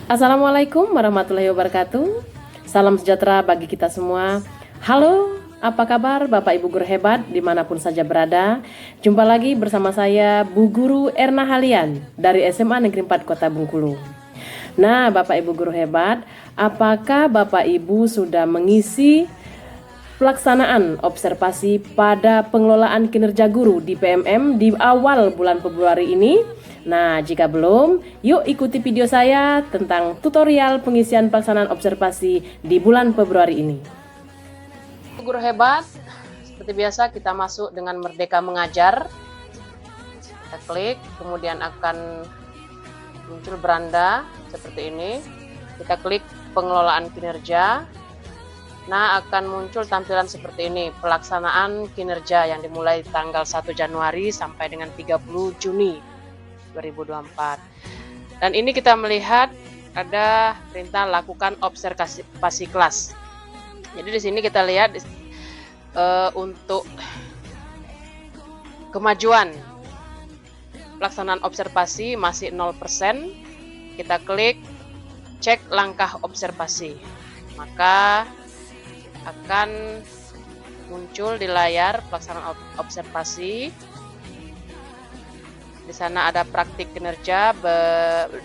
Assalamualaikum warahmatullahi wabarakatuh. Salam sejahtera bagi kita semua. Halo, apa kabar Bapak Ibu Guru hebat dimanapun saja berada. Jumpa lagi bersama saya Bu Guru Erna Halian dari SMA Negeri 4 Kota Bengkulu. Nah, Bapak Ibu Guru hebat, apakah Bapak Ibu sudah mengisi pelaksanaan observasi pada pengelolaan kinerja guru di PMM di awal bulan Februari ini? Nah, jika belum, yuk ikuti video saya tentang tutorial pengisian pelaksanaan observasi di bulan Februari ini. Guru hebat, seperti biasa kita masuk dengan Merdeka Mengajar. Kita klik, kemudian akan muncul beranda seperti ini. Kita klik pengelolaan kinerja. Nah, akan muncul tampilan seperti ini, pelaksanaan kinerja yang dimulai tanggal 1 Januari sampai dengan 30 Juni 2024. Dan ini kita melihat ada perintah lakukan observasi kelas. Jadi di sini kita lihat untuk kemajuan pelaksanaan observasi masih 0%. Kita klik cek langkah observasi. Maka akan muncul di layar pelaksanaan observasi. Di sana ada praktik kinerja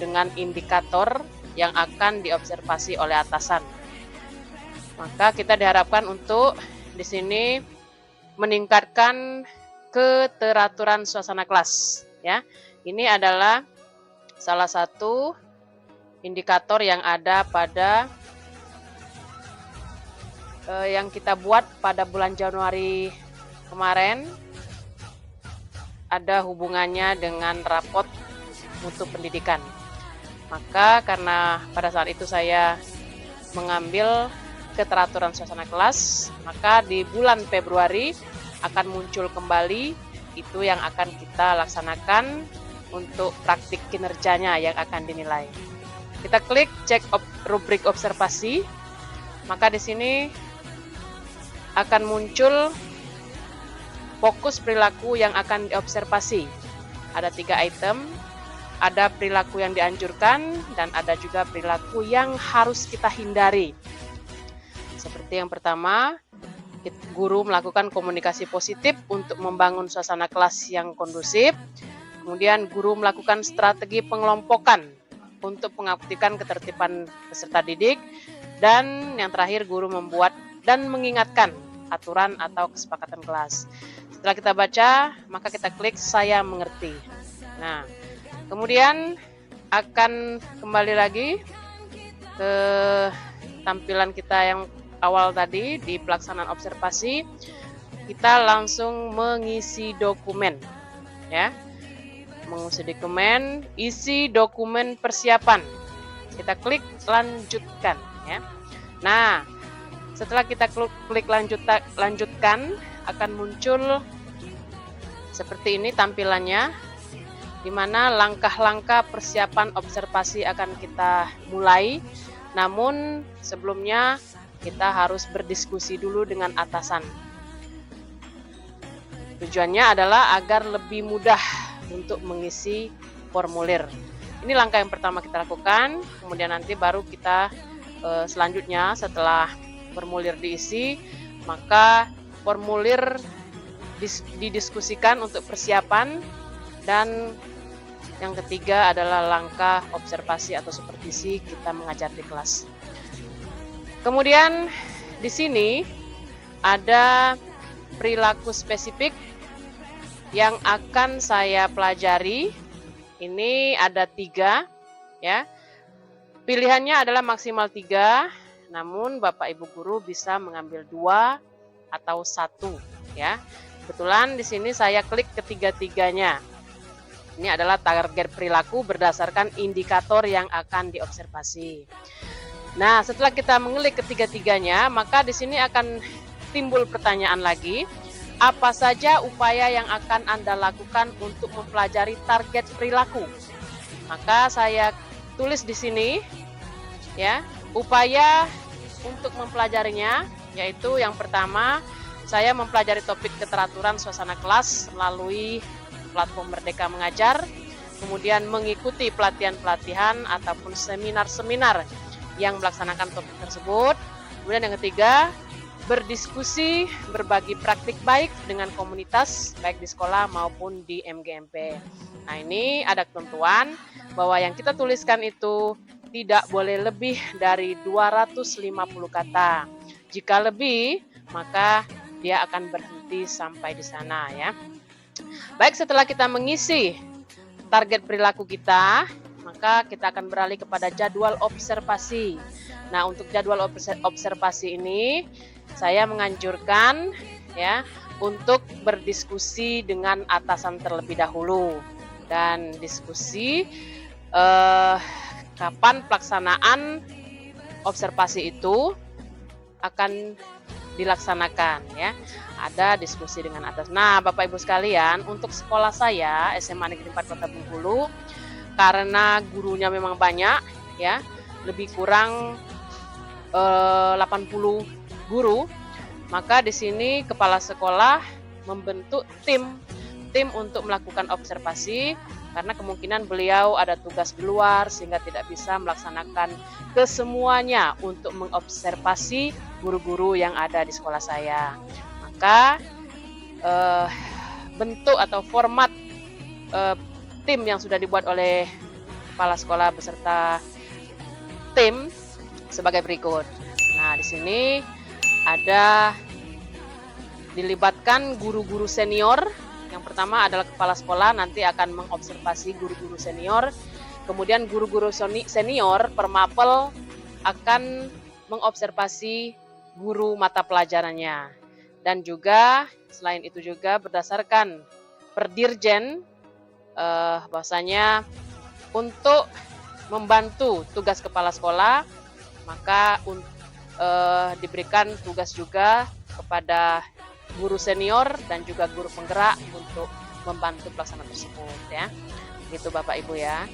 dengan indikator yang akan diobservasi oleh atasan. Maka kita diharapkan untuk di sini meningkatkan keteraturan suasana kelas. Ya, ini adalah salah satu indikator yang ada pada yang kita buat pada bulan Januari kemarin. Ada hubungannya dengan rapot mutu pendidikan. Maka karena pada saat itu saya mengambil keteraturan suasana kelas, maka di bulan Februari akan muncul kembali itu yang akan kita laksanakan untuk praktik kinerjanya yang akan dinilai. Kita klik cek rubrik observasi, maka di sini akan muncul fokus perilaku yang akan diobservasi. Ada 3 item, ada perilaku yang dianjurkan dan ada juga perilaku yang harus kita hindari. Seperti yang pertama, guru melakukan komunikasi positif untuk membangun suasana kelas yang kondusif. Kemudian guru melakukan strategi pengelompokan untuk mengaktifkan ketertiban peserta didik. Dan yang terakhir, guru membuat dan mengingatkan aturan atau kesepakatan kelas. Setelah kita baca, maka kita klik saya mengerti. Nah, kemudian akan kembali lagi ke tampilan kita yang awal tadi di pelaksanaan observasi. Kita langsung mengisi dokumen, ya. Mengisi dokumen, isi dokumen persiapan. Kita klik lanjutkan, ya. Nah, setelah kita klik lanjutkan, akan muncul seperti ini tampilannya, di mana langkah-langkah persiapan observasi akan kita mulai. Namun sebelumnya kita harus berdiskusi dulu dengan atasan. Tujuannya adalah agar lebih mudah untuk mengisi formulir. Ini langkah yang pertama kita lakukan, kemudian nanti baru kita selanjutnya setelah formulir diisi, maka formulir didiskusikan untuk persiapan, dan yang ketiga adalah langkah observasi atau supervisi kita mengajar di kelas. Kemudian di sini ada perilaku spesifik yang akan saya pelajari. Ini ada 3, ya. Pilihannya adalah maksimal 3. Namun Bapak Ibu guru bisa mengambil 2 atau 1, ya. Kebetulan di sini saya klik ketiga-tiganya. Ini adalah target perilaku berdasarkan indikator yang akan diobservasi. Nah, setelah kita mengklik ketiga-tiganya, maka di sini akan timbul pertanyaan lagi, apa saja upaya yang akan Anda lakukan untuk mempelajari target perilaku? Maka saya tulis di sini, ya. Upaya untuk mempelajarinya, yaitu yang pertama, saya mempelajari topik keteraturan suasana kelas melalui platform Merdeka Mengajar. kemudian mengikuti pelatihan-pelatihan ataupun seminar-seminar yang melaksanakan topik tersebut. Kemudian yang ketiga, berdiskusi, berbagi praktik baik dengan komunitas, baik di sekolah maupun di MGMP. Nah, ini ada ketentuan bahwa yang kita tuliskan itu tidak boleh lebih dari 250 kata. Jika lebih, maka dia akan berhenti sampai di sana ya. Baik, setelah kita mengisi target perilaku kita, maka kita akan beralih kepada jadwal observasi. Nah, untuk jadwal observasi ini saya menganjurkan ya untuk berdiskusi dengan atasan terlebih dahulu dan diskusi kapan pelaksanaan observasi itu akan dilaksanakan ya. Ada diskusi dengan atas. Nah, Bapak Ibu sekalian, untuk sekolah saya SMA Negeri 4 Kota Bengkulu, karena gurunya memang banyak ya, lebih kurang 80 guru, maka di sini kepala sekolah membentuk tim untuk melakukan observasi karena kemungkinan beliau ada tugas di luar sehingga tidak bisa melaksanakan kesemuanya untuk mengobservasi guru-guru yang ada di sekolah saya. Maka bentuk atau format tim yang sudah dibuat oleh kepala sekolah beserta tim sebagai berikut. Nah, di sini ada dilibatkan guru-guru senior. Yang pertama adalah kepala sekolah nanti akan mengobservasi guru-guru senior. Kemudian guru-guru senior per mapel akan mengobservasi guru mata pelajarannya. Dan juga selain itu juga berdasarkan per dirjen bahwasanya untuk membantu tugas kepala sekolah maka diberikan tugas juga kepada guru senior dan juga guru penggerak untuk membantu pelaksanaan tersebut ya. Gitu Bapak Ibu ya.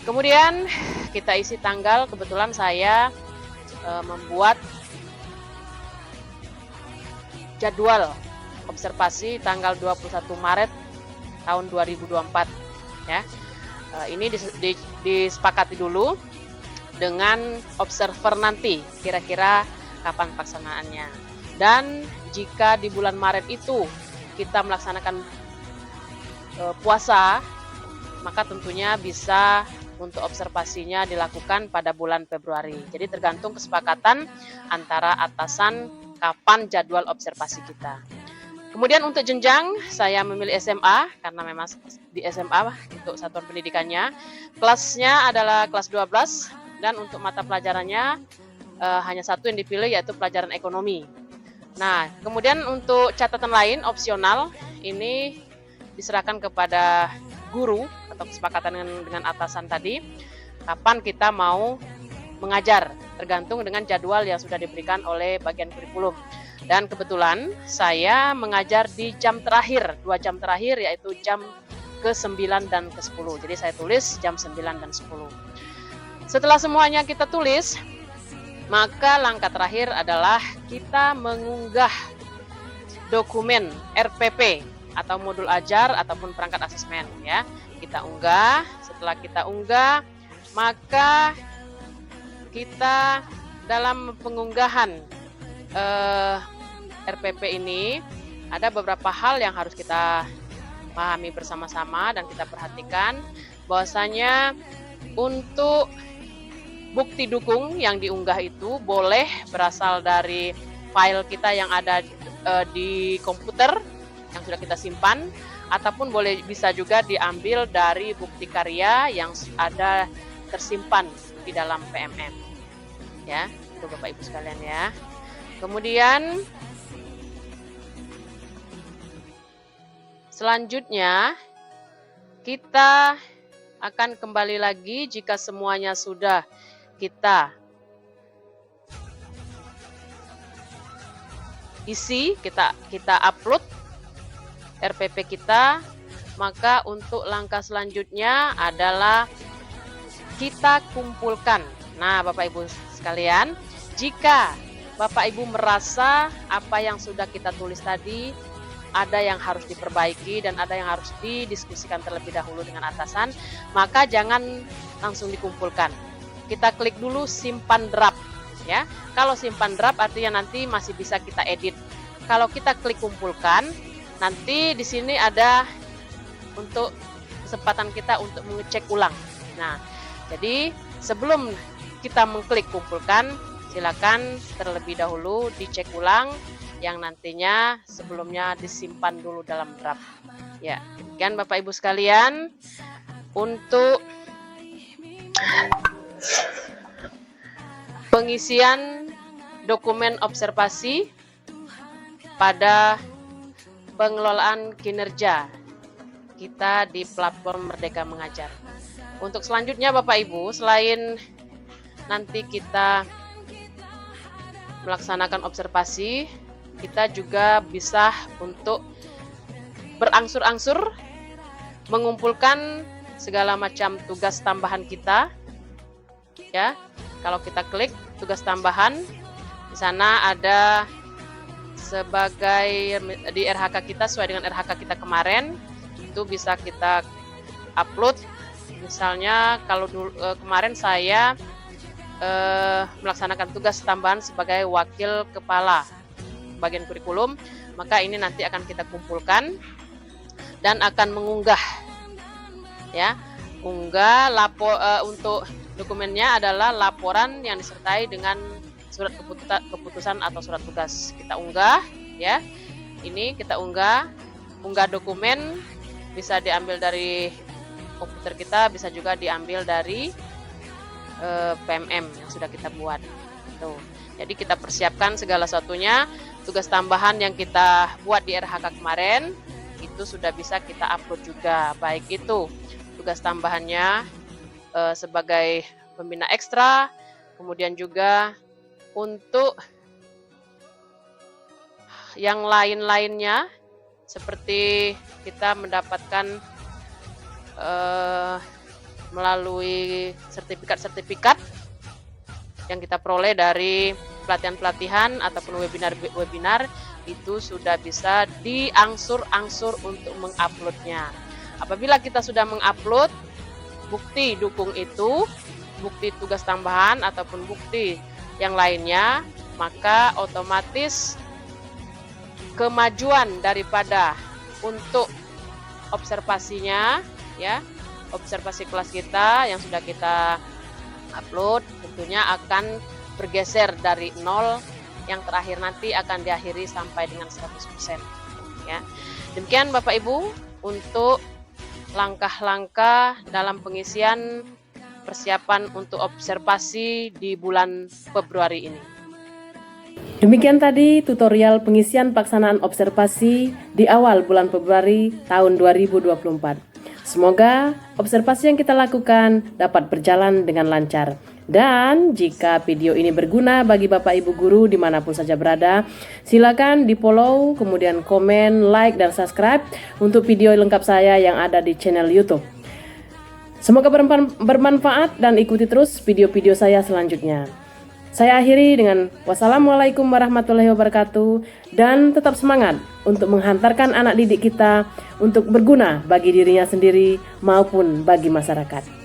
Kemudian kita isi tanggal, kebetulan saya membuat jadwal observasi tanggal 21 Maret tahun 2024 ya. Ini disepakati dulu dengan observer nanti kira-kira kapan pelaksanaannya. Dan jika di bulan Maret itu kita melaksanakan puasa, maka tentunya bisa untuk observasinya dilakukan pada bulan Februari. Jadi tergantung kesepakatan antara atasan kapan jadwal observasi kita. Kemudian untuk jenjang, saya memilih SMA karena memang di SMA untuk satuan pendidikannya. Kelasnya adalah kelas 12 dan untuk mata pelajarannya hanya satu yang dipilih yaitu pelajaran ekonomi. Nah, kemudian untuk catatan lain opsional ini diserahkan kepada guru atau kesepakatan dengan atasan tadi kapan kita mau mengajar tergantung dengan jadwal yang sudah diberikan oleh bagian kurikulum. Dan kebetulan saya mengajar di jam terakhir, 2 jam terakhir yaitu jam ke-9 dan ke-10. Jadi saya tulis jam 9 dan 10. Setelah semuanya kita tulis, maka langkah terakhir adalah kita mengunggah dokumen RPP atau modul ajar ataupun perangkat asesmen ya. Kita unggah, setelah kita unggah, maka kita dalam pengunggahan RPP ini ada beberapa hal yang harus kita pahami bersama-sama dan kita perhatikan bahwasanya untuk bukti dukung yang diunggah itu boleh berasal dari file kita yang ada di komputer yang sudah kita simpan ataupun bisa juga diambil dari bukti karya yang ada tersimpan di dalam PMM. Ya, itu Bapak Ibu sekalian ya. Kemudian selanjutnya kita akan kembali lagi jika semuanya sudah kita isi, kita upload RPP kita, maka untuk langkah selanjutnya adalah kita kumpulkan. Nah, Bapak Ibu sekalian, jika Bapak Ibu merasa apa yang sudah kita tulis tadi ada yang harus diperbaiki dan ada yang harus didiskusikan terlebih dahulu dengan atasan, maka jangan langsung dikumpulkan. Kita klik dulu simpan draft ya. Kalau simpan draft artinya nanti masih bisa kita edit. Kalau kita klik kumpulkan, nanti di sini ada untuk kesempatan kita untuk mengecek ulang. Nah, jadi sebelum kita mengklik kumpulkan, silakan terlebih dahulu dicek ulang yang nantinya sebelumnya disimpan dulu dalam draft. Ya, demikian Bapak Ibu sekalian untuk pengisian dokumen observasi pada pengelolaan kinerja kita di platform Merdeka Mengajar. Untuk selanjutnya Bapak Ibu, selain nanti kita melaksanakan observasi, kita juga bisa untuk berangsur-angsur mengumpulkan segala macam tugas tambahan kita. Ya, kalau kita klik tugas tambahan, di sana ada sebagai di RHK kita sesuai dengan RHK kita kemarin, itu bisa kita upload. Misalnya kalau kemarin saya melaksanakan tugas tambahan sebagai wakil kepala bagian kurikulum, maka ini nanti akan kita kumpulkan dan akan mengunggah ya. Untuk dokumennya adalah laporan yang disertai dengan surat keputusan atau surat tugas. Kita unggah ya. Ini kita unggah dokumen, bisa diambil dari komputer kita, bisa juga diambil dari PMM yang sudah kita buat. Tuh. Jadi kita persiapkan segala sesuatunya. Tugas tambahan yang kita buat di RHK kemarin itu sudah bisa kita upload juga, baik itu tugas tambahannya sebagai pembina ekstra, kemudian juga untuk yang lain-lainnya seperti kita mendapatkan melalui sertifikat-sertifikat yang kita peroleh dari pelatihan-pelatihan ataupun webinar itu sudah bisa diangsur-angsur untuk menguploadnya. Apabila kita sudah mengupload bukti dukung itu, bukti tugas tambahan ataupun bukti yang lainnya, maka otomatis kemajuan daripada untuk observasinya ya, observasi kelas kita yang sudah kita upload tentunya akan bergeser dari 0 yang terakhir nanti akan diakhiri sampai dengan 100% ya. Demikian Bapak Ibu untuk langkah-langkah dalam pengisian persiapan untuk observasi di bulan Februari ini. Demikian tadi tutorial pengisian pelaksanaan observasi di awal bulan Februari tahun 2024. Semoga observasi yang kita lakukan dapat berjalan dengan lancar. Dan jika video ini berguna bagi Bapak Ibu guru dimanapun saja berada, silakan di follow, kemudian komen, like, dan subscribe untuk video lengkap saya yang ada di channel YouTube. Semoga bermanfaat dan ikuti terus video-video saya selanjutnya. Saya akhiri dengan wassalamualaikum warahmatullahi wabarakatuh, dan tetap semangat untuk menghantarkan anak didik kita untuk berguna bagi dirinya sendiri maupun bagi masyarakat.